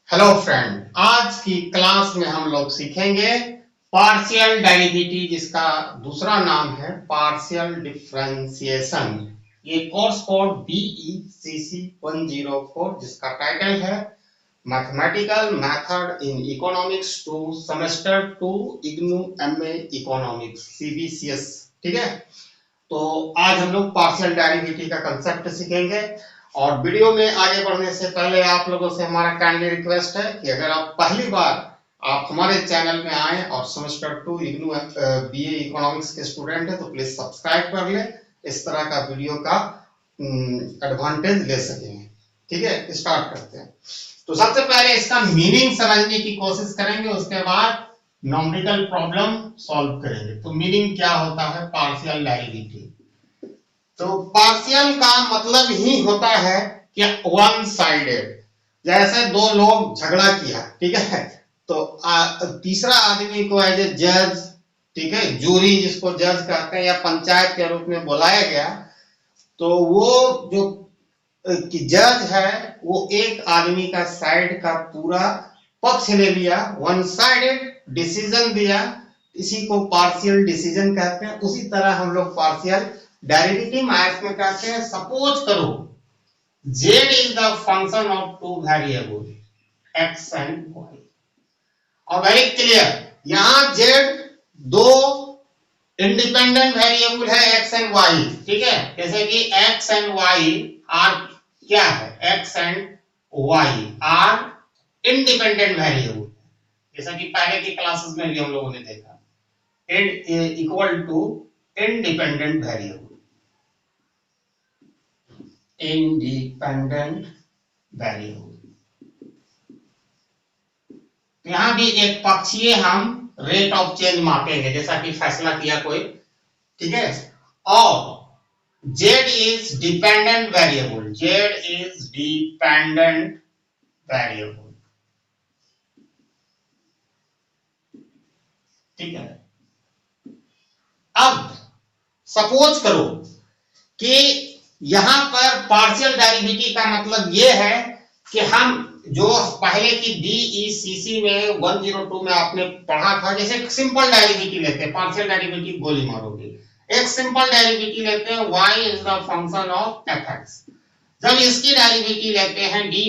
Hello friend, आज की class में हम लोग सीखेंगे पार्शियल डेरिवेटिव, जिसका दूसरा नाम है पार्शियल डिफरेंशिएशन। ये कोर्स कोड BECC 104, जिसका टाइटल है mathematical method in economics to semester 2 IGNOU MA economics CBCS। ठीक है, तो आज हम लोग पार्शियल डेरिवेटिव का कंसेप्ट सीखेंगे। और वीडियो में आगे बढ़ने से पहले आप लोगों से हमारा काइंडली रिक्वेस्ट है कि अगर आप पहली बार आप हमारे चैनल में आए और सेमेस्टर 2 इग्नू BA इकोनॉमिक्स के स्टूडेंट हैं तो प्लीज सब्सक्राइब कर ले, इस तरह का वीडियो का एडवांटेज ले सकेंगे। ठीक है, स्टार्ट करते हैं। तो सबसे पहले इसका मीनिंग समझने की कोशिश करेंगे, उसके बाद न्यूमेरिकल प्रॉब्लम सॉल्व करेंगे। तो मीनिंग क्या होता है पार्शियल डेरिवेटिव? तो पार्शियल का मतलब ही होता है कि वन साइडेड, जैसे दो लोग झगड़ा किया, ठीक है, तो तीसरा आदमी को एज ए जज, ठीक है, जूरी जिसको जज कहते हैं या पंचायत के रूप में बुलाया गया, तो वो जो जज है वो एक आदमी का साइड का पूरा पक्ष ले लिया, वन साइडेड डिसीजन दिया, इसी को पार्शियल डिसीजन कहते हैं। उसी तरह हम लोग पार्शियल डेरिवेटिव मैथ्स में कहते हैं। सपोज करो z is the function of two variable x and y, और वेरी क्लियर यहां z दो इंडिपेंडेंट वेरिएबल है x एंड y, ठीक है, जैसे कि x एंड y आर क्या है, x and y are independent variable, जैसा कि पहले की क्लासेस में भी हम लोगों ने देखा, equal to independent variable, independent variable. यहां भी एक पक्षीय हम रेट ऑफ चेंज मापेंगे, जैसा कि फैसला किया कोई, ठीक है। और z is dependent variable, z is dependent variable, ठीक है। अब सपोज करो कि यहां पर पार्शियल डेरिवेटिव का मतलब यह है कि हम जो पहले की BECC में 102 में आपने पढ़ा था, जैसे सिंपल डेरिवेटिव लेते हैं, पार्शियल डेरिवेटिव गोली मारोगे, एक सिंपल डेरिवेटिव लेते हैं y is the function of fx। जब इसकी डेरिवेटिव लेते हैं dy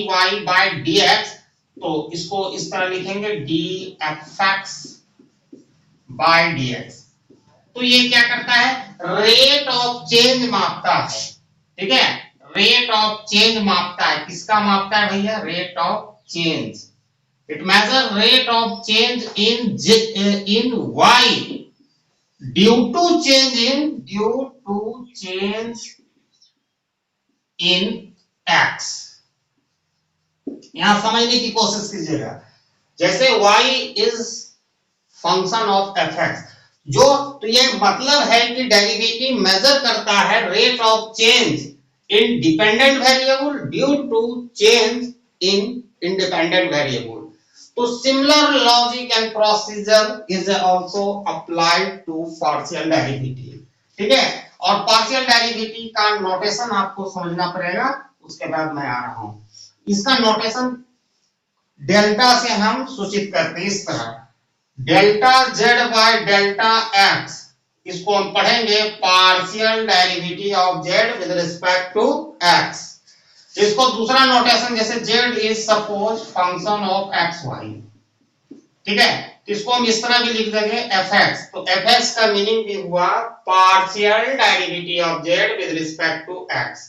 बाय dx, तो इसको इस तरह लिखेंगे dfx बाय dx। तो ये क्या करता है, रेट ऑफ चेंज मापता है, ठीक है, रेट ऑफ चेंज मापता है। किसका मापता है भैया? Rate of change. It measure rate of change in y due to change in x। यहां समझने की कोशिश कीजिएगा, जैसे y is function of fx, जो तो ये मतलब है कि डेरिवेटिव मेजर करता है rate of change in dependent variable due to change in independent variable. तो similar logic and procedure is also applied to partial derivative, ठीक है। और पार्शियल डेरिवेटिव का नोटेशन आपको समझना पड़ेगा, उसके बाद मैं आ रहा हूं। इसका नोटेशन डेल्टा से हम सूचित करते हैं इस तरह, delta z by delta x, इसको हम पढ़ेंगे partial derivative of z with respect to x। इसको दूसरा नोटेशन, जैसे z is suppose function of xy, ठीक है, इसको हम इस तरह भी लिख देंगे fx। तो fx का मीनिंग भी हुआ partial derivative of z with respect to x,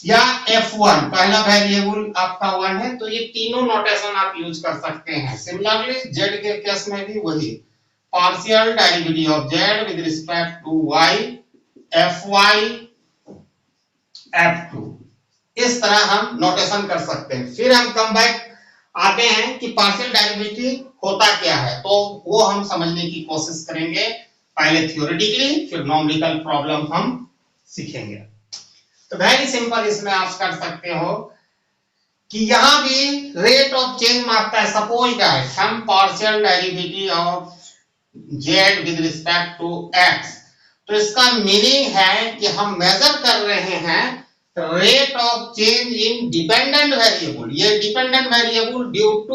या f1 पहला वेरिएबल आपका 1 है, तो ये तीनों नोटेशन आप यूज कर सकते हैं। सिमिलरली z के केस में भी वही partial derivative of z with respect to y fy f2, इस तरह हम नोटेशन कर सकते हैं। फिर हम कम बैक आते हैं कि पार्शियल डेरिवेटिव होता क्या है, तो वो हम समझने की कोशिश करेंगे, पहले थ्योरेटिकली फिर न्यूमेरिकल प्रॉब्लम हम सीखेंगे। तो वेरी सिंपल, इसमें आप कर सकते हो कि यहां भी रेट ऑफ चेंज मापता है। सपोज दैट हम partial derivative of z with respect to x, तो इसका मीनिंग है कि हम मेजर कर रहे हैं rate of change in dependent variable, ये dependent variable due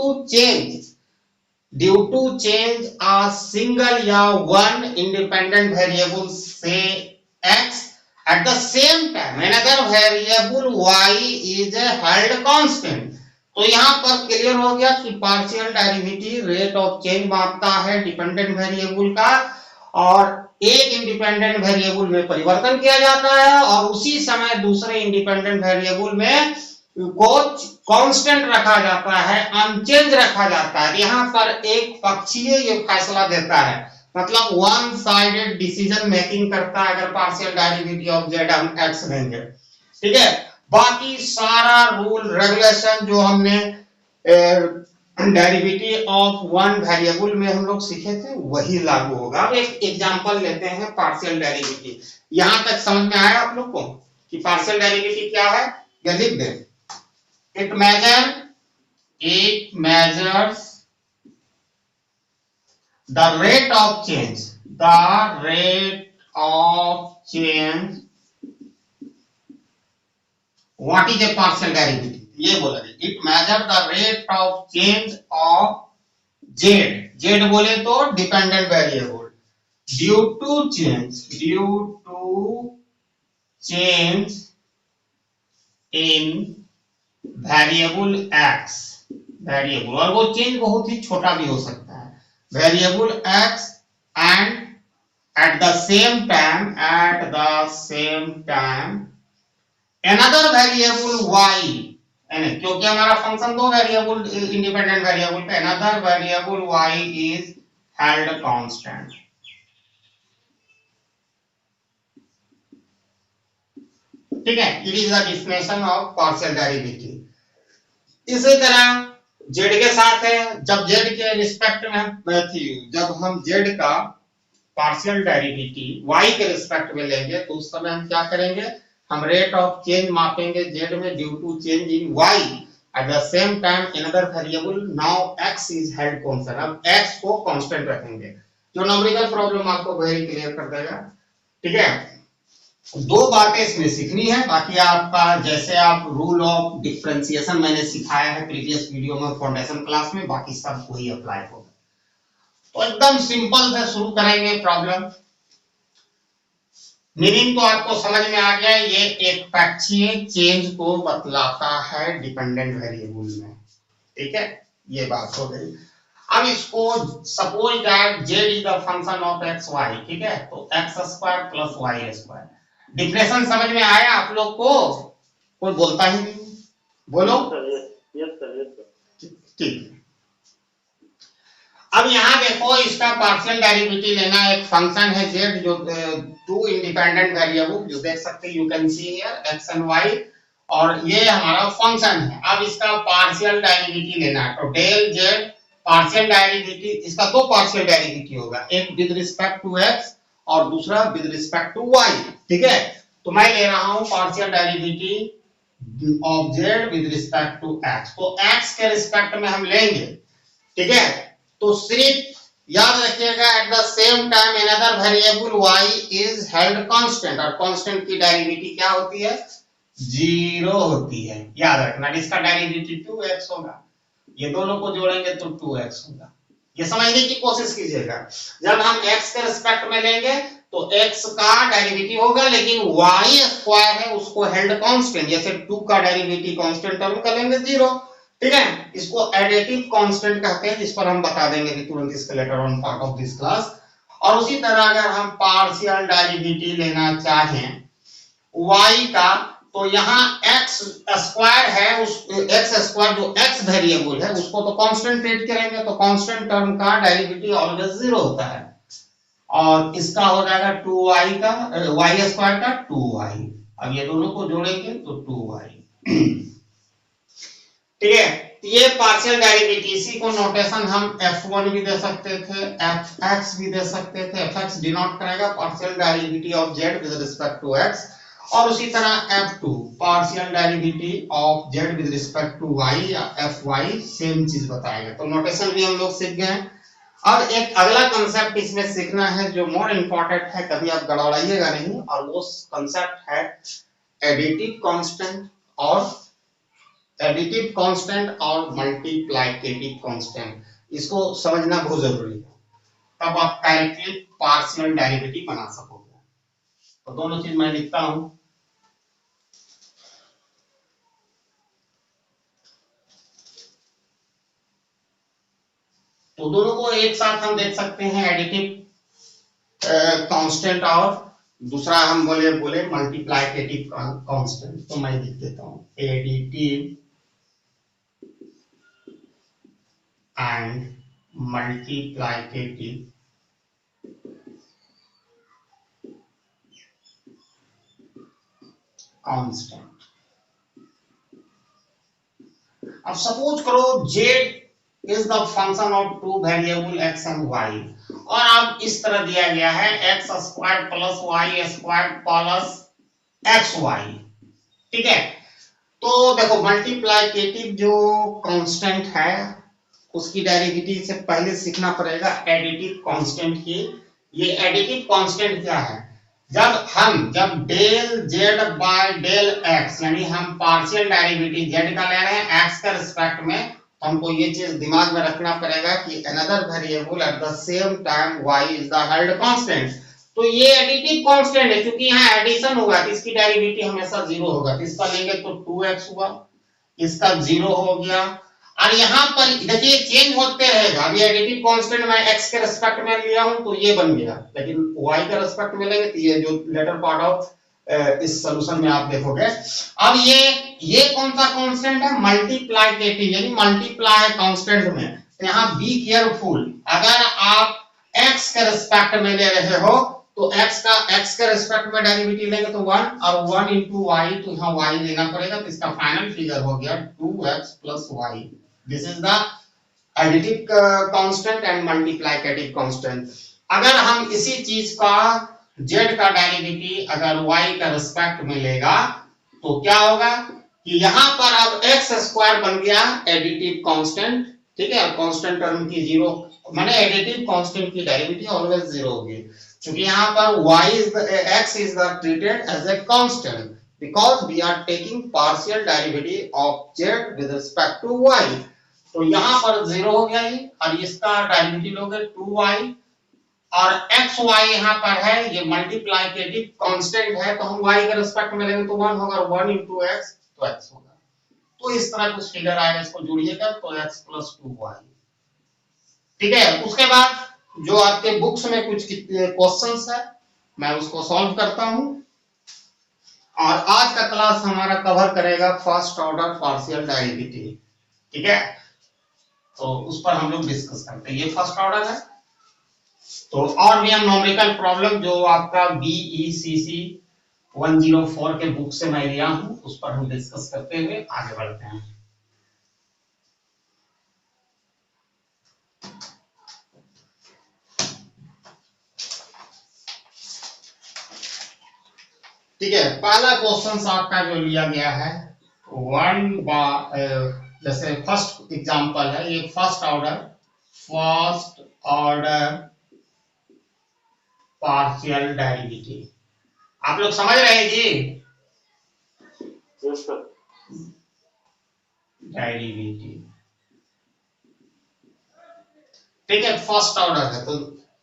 to change a single या one independent variable say x at the same time another variable y is held constant। तो यहाँ पर क्लियर हो गया कि partial derivative rate of change मापता है डिपेंडेंट वेरिएबल का, और एक इंडिपेंडेंट वेरिएबल में परिवर्तन किया जाता है और उसी समय दूसरे इंडिपेंडेंट वेरिएबल में को कांस्टेंट रखा जाता है, अनचेंज रखा जाता है। यहाँ पर एक पक्षीय ये फैसला देता है, मतलब वन साइडेड डिसीजन मेकिंग करता है अगर पार्शियल डेरिवेटिव ऑफ जेड हम एक्स लेंगे, ठीक है। बाकी सारा रूल रेगुलेशन जो हमने डेरिवेटिव ऑफ वन वेरिएबल में हम लोग सीखे थे वही लागू होगा। अब एक एग्जांपल लेते हैं पार्शियल डेरिवेटिव। यहां तक समझ में आया आप लोग को कि पार्शियल डेरिवेटिव क्या है? ये लिख दें, it measures the rate of change what is a partial derivative, ये बोला गया। it measures the rate of change of z बोले तो dependent variable due to change in variable x, variable, और वो चेंज बहुत ही छोटा भी हो सकता है, variable x and at the same time another variable y, यानी क्योंकि हमारा फंक्शन दो वेरिएबल इंडिपेंडेंट वेरिएबल पे, another variable y is held constant। ठीक है, it is the definition of partial derivative. इसी तरह z के साथ है, जब z के रिस्पेक्ट में जब हम z का पार्शियल डेरिवेटिव y के रिस्पेक्ट में लेंगे तो उस समय हम क्या करेंगे, हम रेट ऑफ चेंज मापेंगे z में due to change in y at the same time another variable now x is held constant. अब x को कांस्टेंट रखेंगे, जो न्यूमेरिकल प्रॉब्लम आपको वेरी क्लियर कर देगा। ठीक है, दो बातें इसमें सीखनी है, बाकी आपका जैसे आप रूल ऑफ डिफरेंशिएशन मैंने सिखाया है प्रीवियस वीडियो में फाउंडेशन क्लास में, बाकी सब वही अप्लाई होगा। तो एकदम सिंपल से शुरू करेंगे प्रॉब्लम। मीनिंग तो आपको समझ में आ गया, ये एक पक्षीय चेंज को बतलाता है डिपेंडेंट वेरिएबल में। ठीक है, ये बात हो गई। अब इसको suppose that z is the function of x y, ठीक है, तो x² + y²। डिफरेंशिएशन समझ में आया आप लोग को? कोई बोलता ही नहीं, बोलो। Yes sir. ठीक, अब यहाँ देखो इसका पार्शियल डेरिवेटिव लेना, एक फंक्शन है z जो टू इंडिपेंडेंट वेरिएबल जो देख सकते हैं, you can see here x and y, और ये हमारा फंक्शन है। अब इसका पार्शियल डेरिवेटिव लेना है, तो डेल z पार्शियल डेरिवेटिव, इसका दो पार्शियल डेरिवेटिव होगा, एक विद रिस्पेक्ट टू x और दूसरा विद रिस्पेक्ट टू y। ठीक है, तो मैं ले रहा हूं partial derivative of z with respect to x, तो x के रिस्पेक्ट में हम लेंगे। ठीक है, तो सिर्फ याद रखिएगा at the same time another variable y is held constant, और कांस्टेंट की डेरिवेटिव क्या होती है? 0 होती है। याद रखना, इसका डेरिवेटिव 2x होगा, ये दोनों को जोड़ेंगे तो 2x होगा। ये समझने की कोशिश कीजिएगा, जब हम x के रिस्पेक्ट में लेंगे तो x का डेरिवेटिव होगा, लेकिन y² है उसको हेल्ड कांस्टेंट, जैसे 2 का डेरिवेटिव कांस्टेंट टर्म कर लेंगे 0। ठीक है, इसको एडिटिव कांस्टेंट कहते हैं, जिस पर हम बता देंगे कि तुरंत इसके later on part of this class. और उसी तरह अगर हम पार्शियल डेरिवेटिव लेना चाहें y का, तो यहाँ x² है, उस x² जो x वेरिएबल है उसको तो कांस्टेंट ट्रीट करेंगे, तो कांस्टेंट टर्म का डेरिवेटिव ऑलवेज 0 होता है, और इसका हो जाएगा 2y का y² का 2y। अब ये दोनों को जोड़ेंगे तो 2y। ठीक है, ये पार्शियल डेरिवेटिव, इसी को नोटेशन हम f1 भी दे सकते थे, fx भी दे सकते थे। fx डिनोट करेगा partial derivative of z with respect to x, और उसी तरह f2 partial derivative of z with respect to y या fy, सेम चीज बताएगा। तो नोटेशन भी हम लोग सीख गए। अब एक अगला कंसेप्ट इसमें सीखना है जो मोर इंपॉर्टेंट है, कभी आप गड़बड़ाइएगा नहीं, और वो कंसेप्ट है एडिटिव कांस्टेंट और मल्टीप्लिकेटिव कांस्टेंट, इसको समझना बहुत जरूरी है, तब आप डायरेक्टली पार्शियल डेरिवेटिव बना सकोगे। तो दोनों चीज मैं लिखता हूं। तो दोनों को एक साथ हम देख सकते हैं, एडिटिव कांस्टेंट और दूसरा हम बोले मल्टीप्लिकेटिव कांस्टेंट। तो मैं लिख देता हूं एडिटिव एंड मल्टीप्लिकेटिव कांस्टेंट। अब सपोज करो z is the function of two variable x and y, और अब इस तरह दिया गया है x square plus y square plus xy। ठीक है, तो देखो मल्टीप्लिकेटिव जो कांस्टेंट है उसकी डेरिवेटिव से पहले सीखना पड़ेगा एडिटिव कांस्टेंट की। ये एडिटिव कांस्टेंट क्या है? जब del z by del x, यानी हम पार्शियल डेरिवेटिव z का ले रहे हैं x के रिस्पेक्ट में, तो हमको ये चीज दिमाग में रखना पड़ेगा कि another variable eight the same time y is the held constant. तो ये एडिटिव कांस्टेंट है, क्योंकि यहाँ एडिशन होगा तो इसकी डेरिवेटिव हमेशा 0 होगा। तो इसका लेंगे तो 2x हुआ, इसका 0 हो गया, और यहाँ पर देखिए चेंज होते रहेगा। अभी एडिटिव कांस्टेंट मैं x के रिस्पेक्ट में लिया हूं तो ये बन गया, लेकिन y के रिस्पेक्ट में लेंगे तो ये जो लेटर पार्ट ऑफ इस सॉल्यूशन में आप देखोगे। अब ये कौन सा कांस्टेंट है? मल्टीप्लिकेटिव, यानी मल्टीप्लाई कांस्टेंट में। तो यहाँ बी केयरफुल, अगर आप x के रिस्पेक्ट में ले रहे हो तो x के रिस्पेक्ट में डेरिवेटिव लेंगे तो 1, और 1 into y, तो यहाँ y लेना पड़ेगा। तो इसका फाइनल फिगर हो गया 2x plus y। This is the additive constant and multiplicative constant. अगर हम इसी चीज का z का डेरिवेटिव अगर y का रिस्पेक्ट में लेगा तो क्या होगा कि यहाँ पर अब x स्क्वायर बन गया एडिटिव कांस्टेंट। ठीक है, कांस्टेंट टर्म की 0, माने एडिटिव कांस्टेंट की डेरिवेटिव ऑलवेज 0 होगी, क्योंकि यहाँ पर x is the treated as a constant because we are taking partial derivative of z with respect to y। तो यहाँ पर 0 हो गया ये, और इसका डेरिवेटिव हो गया 2y, और xy यहाँ पर है, ये मल्टीप्लिकेटिव कांस्टेंट है, तो हम y के रिस्पेक्ट में लेंगे तो 1 होगा, 1 into x तो x होगा। तो इस तरह कुछ फिगर आएगा, इसको जोड़िएगा तो x plus 2y। ठीक है, उसके बाद जो आपके बुक्स में कुछ क्वेश्चंस है मैं उसको सॉल्व करता हूं, और आज का क्लास हमारा कवर करेगा फर्स्ट ऑर्डर पार्शियल डेरिवेटिव। ठीक है, तो उस पर हम लोग डिस्कस करते हैं। ये फर्स्ट ऑर्डर है, तो और भी हम न्यूमेरिकल प्रॉब्लम जो आपका BECC 104 के बुक से मैं लिया हूं उस पर हम डिस्कस करते हुए आगे बढ़ते हैं। ठीक है, पहला क्वेश्चन आपका जो लिया गया है जैसे फर्स्ट एग्जांपल है, ये फर्स्ट ऑर्डर पार्शियल डेरिवेटिव। आप लोग समझ रहे हैं जी? Yes sir. डेरिवेटिव, ठीक है, फर्स्ट ऑर्डर है, तो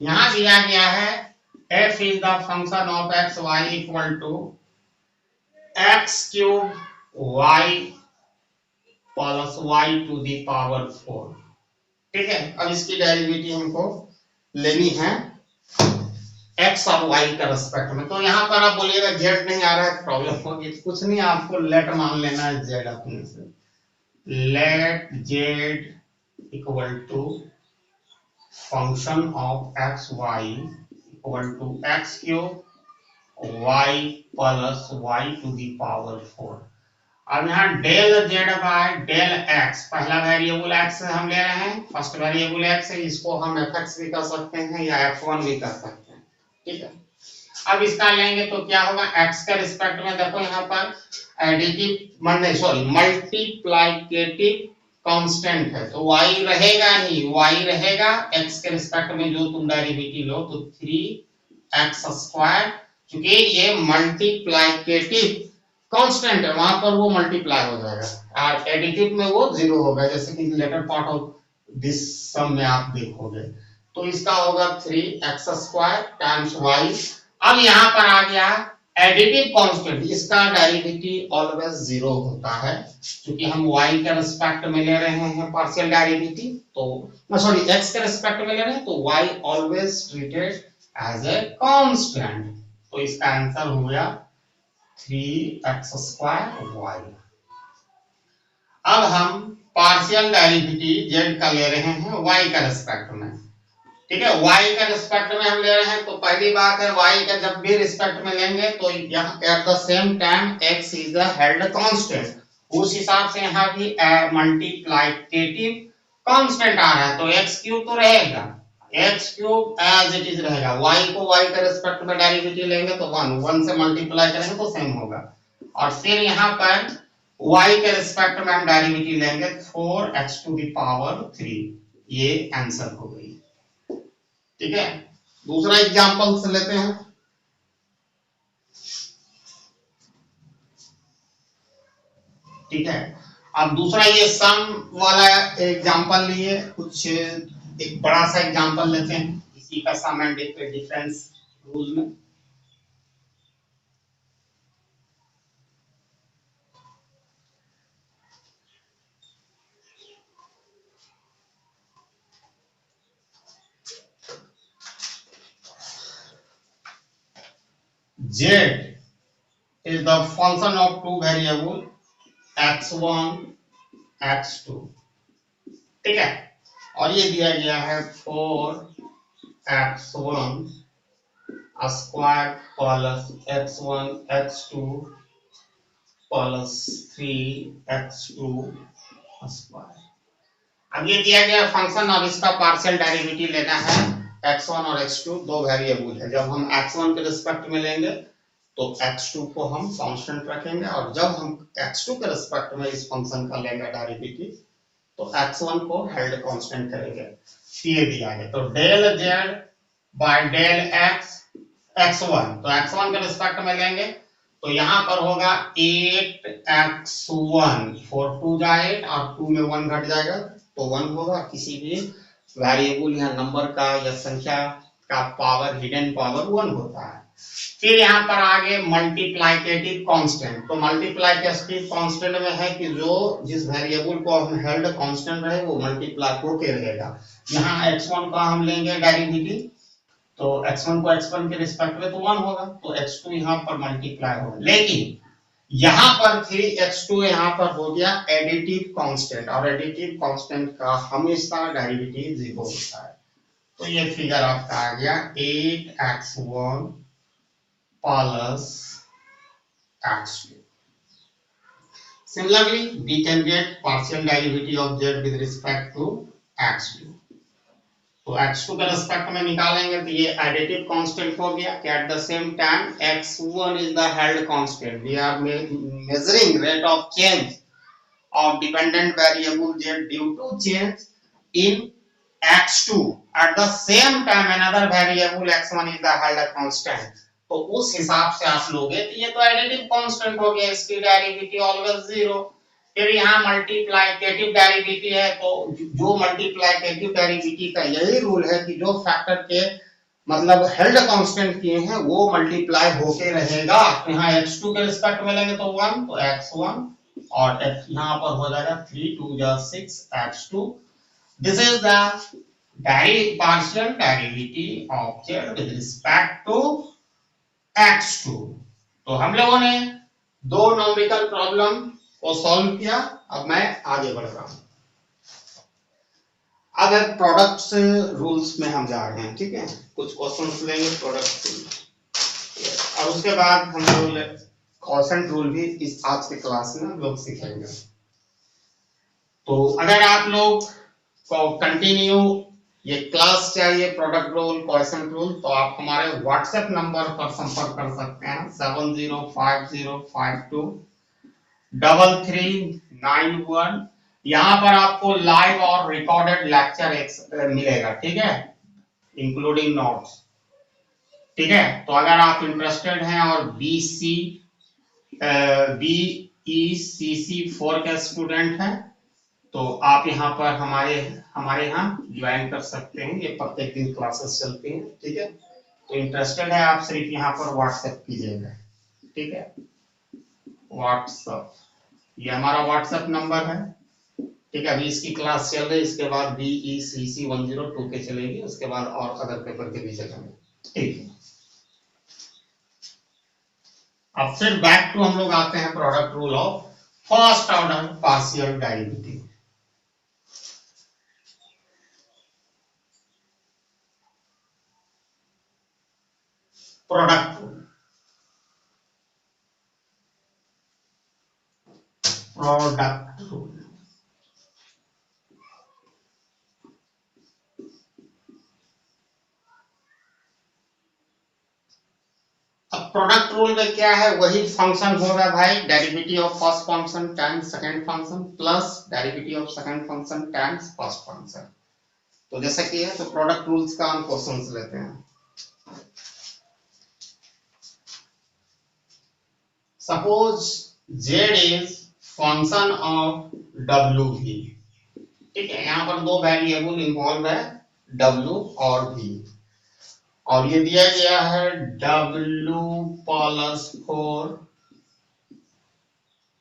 यहां दिया गया है f is the function of x y equal to x cube y plus y to the power 4। ठीक है, अब इसकी डेरिवेटिव हमको लेनी है x और y के रिस्पेक्ट में। तो यहाँ पर आप बोलिएगा z नहीं आ रहा है, प्रॉब्लम होगी। कुछ नहीं, आपको लेट मान लेना है z अपने से। Let z equal to function of x y equal to x cube y plus y to the power 4। अब यहाँ del z by del x, पहला वेरिएबल x से हम ले रहे हैं, फर्स्ट वेरिएबल x है, इसको हम fx भी कर सकते हैं या f1 भी कर सकते हैं। ठीक है, अब इसका लेंगे तो क्या होगा, x के रिस्पेक्ट में देखो यहाँ पर एडिटिव मल्टीप्लिकेटिव कांस्टेंट है, तो y रहेगा ही, y रहेगा x के रिस्पेक्ट में जो तुम डेरिवेटिव लो तो 3x स्क्वायर, क्योंकि ये मल्टीप्लिकेटिव कांस्टेंट है वहां पर वो मल्टीप्लाई हो जाएगा और एडिटिव में वो 0 होगा, जैसे कि लेटर पार्ट ऑफ दिस सम में आप देखोगे। तो इसका होगा 3x² टाइम्स y। अब यहाँ पर आ गया एडिटिव कांस्टेंट, इसका डेरिवेटिव ऑलवेज 0 होता है क्योंकि हम y के रिस्पेक्ट में ले रहे हैं पार्शियल डेरिवेटिव, तो सॉरी x के रिस्पेक्ट में ले रहे हैं, तो y always treated as a constant. तो इसका आंसर हो गया 3x² y। अब हम पार्शियल डेरिवेटिव z का ले रहे हैं y का रिस्पेक्ट में, ठीक है। y का रिस्पेक्ट में हम ले रहे हैं, तो पहली बात है y का जब भी रिस्पेक्ट में लेंगे तो यहाँ eight the same time x is the held constant, उस हिसाब से यहाँ भी मल्टीप्लिकेटिव कांस्टेंट आ रहा है, तो x³ तो रहेगा, x³ एज इट इज रहेगा। y को y का रिस्पेक्ट में डेरिवेटिव लेंगे तो 1 से मल्टीप्लाई करेंगे तो सेम होगा, और फिर यहाँ पर y के रिस्पेक्ट में हम डेरिवेटिव लेंगे 4x⁴, ये आंसर हो गई, ठीक है। दूसरा एग्जांपल से लेते हैं, ठीक है। अब दूसरा ये सम वाला एग्जांपल लिए, कुछ एक बड़ा सा एग्जांपल लेते हैं इसी का सम एंड डिफरेंस रूल में। Z is the function of two variable x1 x2, ठीक है, और ये दिया गया है 4x1 square plus x1 x2 plus 3x2 square. अब ये दिया गया फंक्शन, अब इसका पार्शियल डेरिवेटिव लेना है, x1 और x2 दो वेरिएबल है, जब हम x1 के रिस्पेक्ट में लेंगे तो x2 को हम कांस्टेंट रखेंगे, और जब हम x2 के रिस्पेक्ट में इस फंक्शन का लेंगे डेरिवेटिव तो x1 को हेल्ड कांस्टेंट करेंगे। ये दिया है, तो del z by del x x1, तो x1 के रिस्पेक्ट में लेंगे तो यहाँ पर होगा 8x1, 4 2 जा 8 और 2 में 1 घट जाएगा तो 1 होगा। किसी भी वेरिएबल या नंबर का या संख्या का पावर, हिडन पावर 1 होता है। फिर यहाँ पर आगे मल्टीप्लिकेटिव कांस्टेंट, तो मल्टीप्लिकेटिव कांस्टेंट में है कि जो जिस वेरिएबल को हम हेल्ड कांस्टेंट रहे वो मल्टीप्लाई होके रहेगा। यहाँ x1 का हम लेंगे डेरिवेटिव, तो x1 को x1 के रिस्पेक्ट में तो 1 होगा, तो x2 यहाँ पर मल्टीप्लाई होगा, लेकिन यहाँ पर 3x2 यहाँ पर हो गया एडिटिव कांस्टेंट, और एडिटिव कांस्टेंट का हमेशा डेरिवेटिव 0 होता है। तो ये फिगर आपका आ गया 8x1 plus x2. Similarly, we can get partial derivative of z with respect to x2. तो x2 के रिस्पेक्ट में निकालेंगे तो ये एडिटिव कांस्टेंट हो गया कि eight the same time x1 is the held constant. We are measuring rate of change of dependent variable z due to change in x2. At the same time another variable x1 is the held constant. तो उस हिसाब से आप लोगे तो ये तो additive constant हो गया, इसकी डेरिवेटिव ऑलवेज 0। फिर यहाँ मल्टीप्लिकेटिव डेरिवेटिव है, तो जो मल्टीप्लिकेटिव डेरिवेटिव का यही रूल है कि जो फैक्टर के मतलब हेल्ड कांस्टेंट किए हैं वो मल्टीप्लाई होके रहेगा। यहाँ x2 के रिस्पेक्ट में लेंगे तो 1, तो x1, और यहाँ पर हो जाएगा 3 2 जा 6 x2। This is the partial derivative of z with respect to x2। तो हम लोगों ने दो न्यूमेरिकल प्रॉब्लम को सॉल्व किया। अब मैं आगे बढ़ रहा हूं, अब प्रोडक्ट्स रूल्स में हम जा रहे हैं, ठीक है। कुछ क्वेश्चंस लेंगे प्रोडक्ट रूल, और उसके बाद हम लोग क्वेश्चन रूल भी इस आज के क्लास में हम लोग सीखेंगे। तो अगर आप लोग को कंटिन्यू ये क्लास चाहिए प्रोडक्ट रूल, क्वेश्चन रूल, तो आप हमारे व्हाट्सएप नंबर पर संपर्क कर सकते हैं 7050523391। यहाँ पर आपको लाइव और रिकॉर्डेड लेक्चर मिलेगा, ठीक है, इंक्लूडिंग नोट्स, ठीक है। तो अगर आप इंटरेस्टेड हैं और BC BECC4 का स्टूडेंट है तो आप यहाँ पर हमारे यहाँ ज्वाइन कर सकते हैं। ये प्रत्येक दिन क्लासेस चलती हैं, ठीक है। तो इंटरेस्टेड है आप सिर्फ यहाँ पर व्हाट्सएप कीजिएगा, ठीक है। व्हाट्सएप, ये हमारा व्हाट्सएप नंबर है, ठीक है। अभी इसकी क्लास चल रही है, इसके बाद BECC 102 के चलेगी, उसके बाद और अदर पेपर के भी चलेंगे, ठीक है। अब फिर बैक टू हम लोग आते हैं product rule of first order partial derivative. Product rule, product rule, अब प्रोडक्ट रूल में क्या है, वही फंक्शन होगा भाई, derivative of first function times second function plus derivative of second function times first function. तो जैसा कि है, तो प्रोडक्ट रूल्स का हम क्वेश्चंस लेते हैं। Suppose z is function of w_v, ठीक है। यहाँ पर दो वेरिएबल इन्वॉल्व है, w और v, और ये दिया गया है w plus 4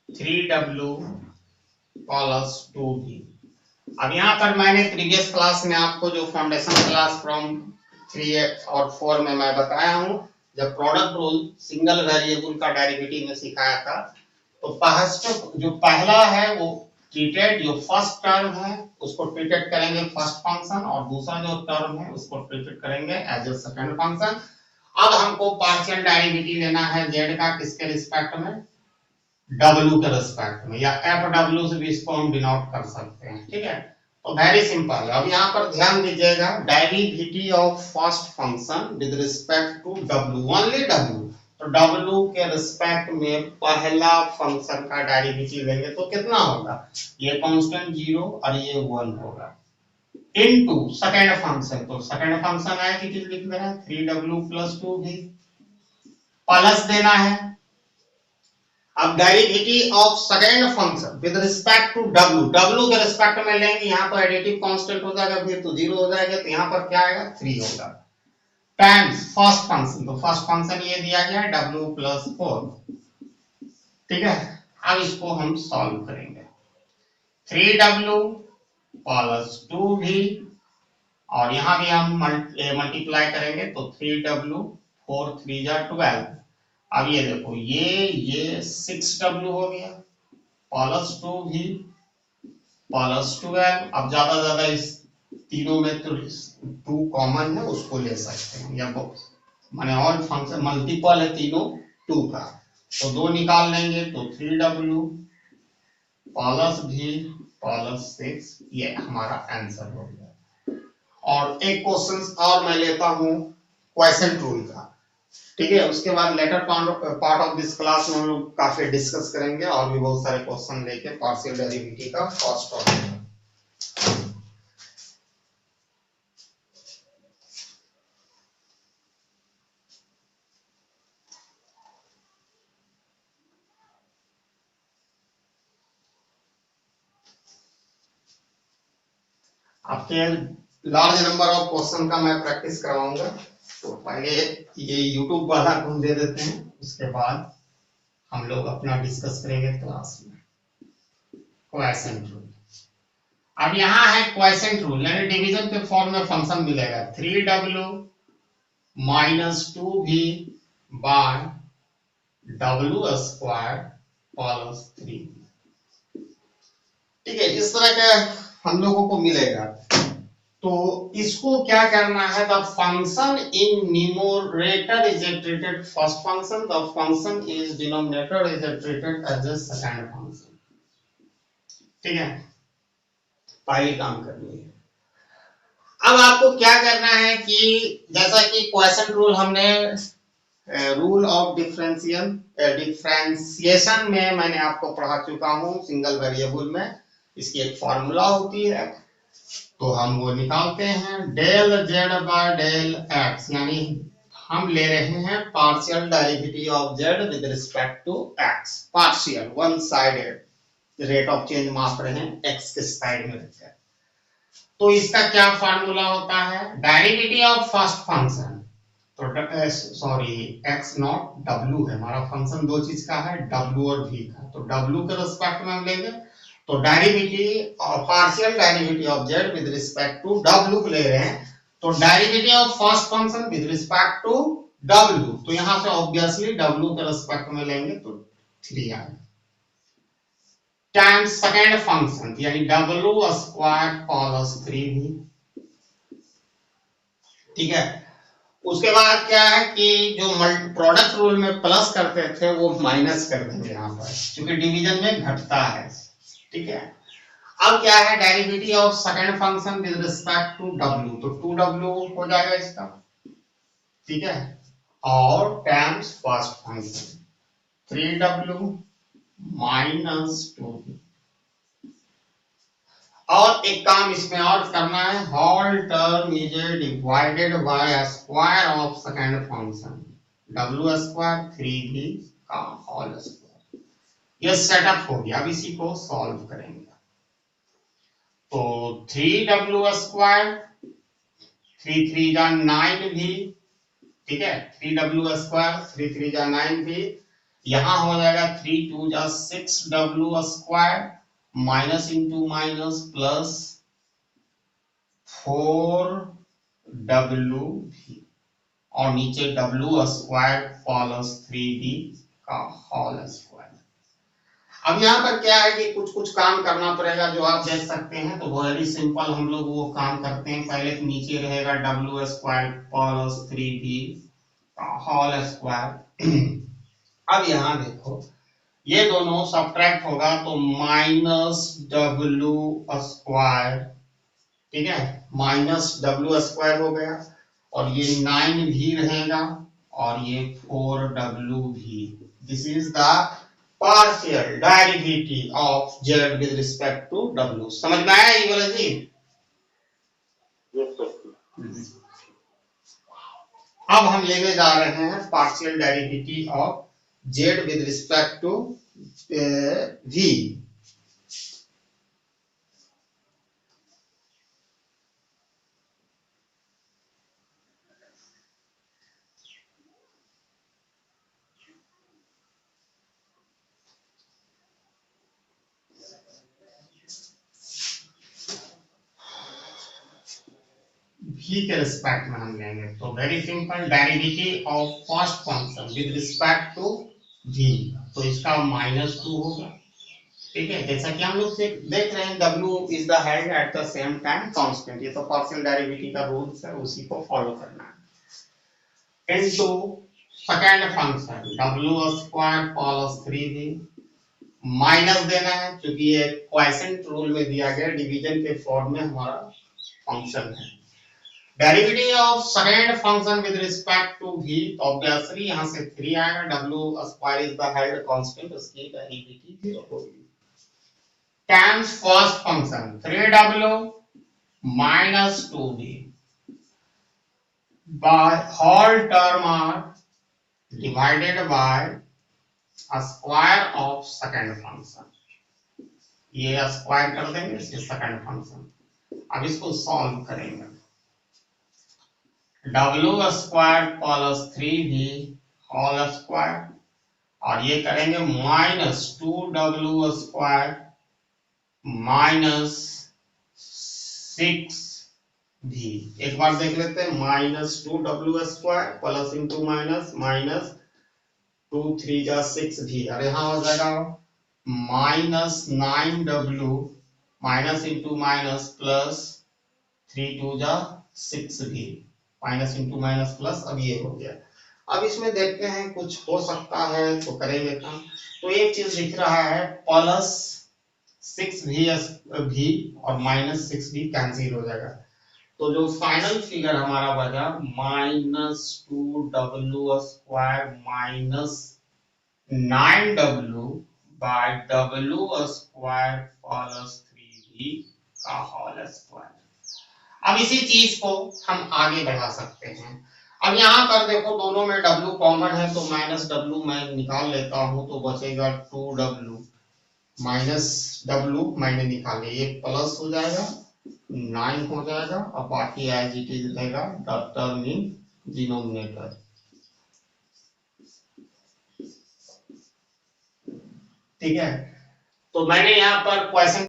3w plus 2v। अब यहाँ पर मैंने प्रीवियस क्लास में आपको जो फाउंडेशन क्लास फ्रॉम 3 और 4 में मैं बताया हूँ, जब प्रोडक्ट रूल सिंगल वेरिएबल का डेरिवेटिव में सिखाया था, तो फर्स्ट जो पहला है वो ट्रीटेड, जो फर्स्ट टर्म है उसको ट्रीटेड करेंगे फर्स्ट फंक्शन, और दूसरा जो टर्म है उसको ट्रीटेड करेंगे एज ए सेकंड फंक्शन। अब हमको पार्शियल डेरिवेटिव लेना है z का, किसके रिस्पेक्ट में, w के रिस्पेक्ट में, या fw से भी इसको हम डिनोट कर सकते हैं, ठीक है। तो वेरी सिंपल। अब यहाँ पर ध्यान दीजिएगा, derivative of first function with respect to w, only w, तो w के रिस्पेक्ट में पहला फंक्शन का डेरिवेटिव लेंगे तो कितना होगा, ये कांस्टेंट 0 और ये 1 होगा, इनटू सेकंड फंक्शन, तो सेकंड फंक्शन आया कि चीज लिख देना 3w प्लस 2v, प्लस देना है। अब derivative of second function with respect to w के रिस्पेक्ट में लेंगे, यहाँ पर एडिटिव कांस्टेंट हो जाएगा, फिर तो 0 हो जाएगा, तो यहाँ पर क्या आएगा 3 होगा, टाइम्स फर्स्ट फंक्शन, तो फर्स्ट फंक्शन ये दिया गया है w प्लस 4, ठीक है। अब इसको हम सॉल्व करेंगे, 3w प्लस 2v, और यहां भी हम मल्टीप्लाई करेंगे, तो 3w 4 3 जा 12। अब ये देखो, ये 6w हो गया प्लस 2v प्लस 12। अब ज्यादा इस तीनों में तो 2 कॉमन है, उसको ले सकते हैं, या माने और फंक्शन मल्टीपल है तीनों 2 का, तो 2 निकाल लेंगे, तो 3w प्लस v प्लस 6, ये हमारा आंसर हो गया। और एक क्वेश्चन और मैं लेता हूं क्वेश्चन रूल का, ठीक है। उसके बाद later part of this class में हम लोग काफी डिस्कस करेंगे, और भी बहुत सारे क्वेश्चन लेके पार्शियल डेरिवेटिव का फर्स्ट ऑर्डर। आपके लार्ज नंबर ऑफ क्वेश्चन का मैं प्रैक्टिस करवाऊंगा, तो पहले ये YouTube वाला हम दे देते हैं, उसके बाद हम लोग अपना डिस्कस करेंगे क्लास में। क्वेश्चन रूल, अब यहाँ है क्वेश्चन रूल, यानी डिवीजन के फॉर्म में फंक्शन मिलेगा 3w minus 2v by w square plus 3, ठीक है। इस तरह का हम लोगों को मिलेगा, तो इसको क्या करना है, the function in numerator is treated first function, the function is denominator is treated as a second function, ठीक है। पहली काम करनी है। अब आपको क्या करना है कि जैसा कि क्वेश्चन रूल हमने रूल ऑफ डिफरेंशिएशन में मैंने आपको पढ़ा चुका हूं, सिंगल वेरिएबल में इसकी एक फॉर्मूला होती है, तो हम वो निकालते हैं, del z by del x, यानी हम ले रहे हैं partial derivative of z with respect to x, partial one sided rate of change माप रहे हैं एक्स के साइड में रखकर। तो इसका क्या फार्मूला होता है, डेरिवेटिव ऑफ फर्स्ट फंक्शन, तो सॉरी एक्स नॉट डब्ल्यू है हमारा फंक्शन, दो चीज का है डब्ल्यू और भी का, तो डब्ल्यू के रिस्पेक्ट में हम लेंगे, तो डेरिवेटिव और partial derivative of z with respect to डब्ल्यू ले रहे हैं, तो derivative of first function with respect to डब्ल्यू, तो यहां से ऑब्वियसली डब्ल्यू के रिस्पेक्ट में लेंगे तो 3 आएगा, टाइम्स सेकंड फंक्शन यानी डब्ल्यू स्क्वायर प्लस 3v, ठीक है। उसके बाद क्या है कि जो प्रोडक्ट रूल में प्लस करते थे वो माइनस कर देंगे यहाँ पर, क्योंकि डिवीजन में घटता है, ठीक है। अब क्या है, derivative of second function with respect to डब्ल्यू, तो 2w हो जाएगा इसका, ठीक है, और times first function 3w minus 2v। और एक काम इसमें और करना है, whole term is divided by square of second function w square 3v का होल स्क्वायर। ये सेटअप हो गया, अब इसी को सॉल्व करेंगे। तो 3w स्क्वायर 3 3 जा 9v, ठीक है, 3w स्क्वायर 3 3 जा 9v, यहां हो जाएगा 3 2 जा 6w square minus into minus plus 4w भी, और नीचे w स्क्वायर प्लस 3v का होल स्क्वायर। अब यहाँ पर क्या है कि कुछ कुछ काम करना पड़ेगा, जो आप देख सकते हैं, तो वेरी सिंपल हम लोग वो काम करते हैं। पहले तो नीचे रहेगा w स्क्वायर प्लस 3v का होल स्क्वायर। अब यहाँ देखो ये दोनों सब्ट्रैक्ट होगा तो माइनस w स्क्वायर, ठीक है, माइनस w स्क्वायर हो गया, और ये 9 भी रहेगा और ये 4w भी। This is the partial derivative of z with respect to w। समझ में आया ये वाला जी? अब हम लेने जा रहे हैं partial derivative of z with respect to v। v के रिस्पेक्ट में हम लेंगे, तो very simple, derivative of first function with respect to v, तो इसका -2 होगा, ठीक है। जैसा कि हम लोग देख रहे हैं w is the head at the same time constant, ये तो पार्शियल डेरिवेटिव का रूल्स है, उसी को फॉलो करना है, into second function w square plus 3v, minus देना है क्योंकि ये क्वोशिएंट रूल में दिया गया, डिवीजन के फॉर्म में हमारा फंक्शन है। Derivative of second function with respect to v, तो ऑब्वियसली यहां से 3 आएगा, w square is the head constant, उसकी डेरिवेटिव 0 होगी, times first function 3w minus 2v by whole term are divided by square of second function, ये square कर देंगे इसके सेकंड फंक्शन। अब इसको सॉल्व करेंगे, w square plus 3v whole square, और ये करेंगे minus 2w square minus 6v। एक बार देख लेते हैं, minus 2w square plus into minus minus 2 3 जा 6v, और यहाँ हो जाएगा minus 9w minus into minus plus 3 2 जा 6v, minus into minus plus, अब ये हो गया। अब इसमें देखते हैं कुछ हो सकता है तो करेंगे काम। तो एक चीज दिख रहा है, प्लस 6v और माइनस 6v कैंसिल हो जाएगा, तो जो फाइनल फिगर हमारा बचा minus 2w square minus 9w by w square plus 3v का होल स्क्वायर। अब इसी चीज को हम आगे बढ़ा सकते हैं। अब यहाँ पर देखो दोनों में W कॉमन है तो माइनस W मैं निकाल लेता हूं तो बचेगा 2W माइनस W मैंने निकाले, ये प्लस हो जाएगा 9 हो जाएगा और बाकी एज इट इज रहेगा द टर्म इन डिनोमिनेटर। ठीक है, तो मैंने यहाँ पर क्वेश्चन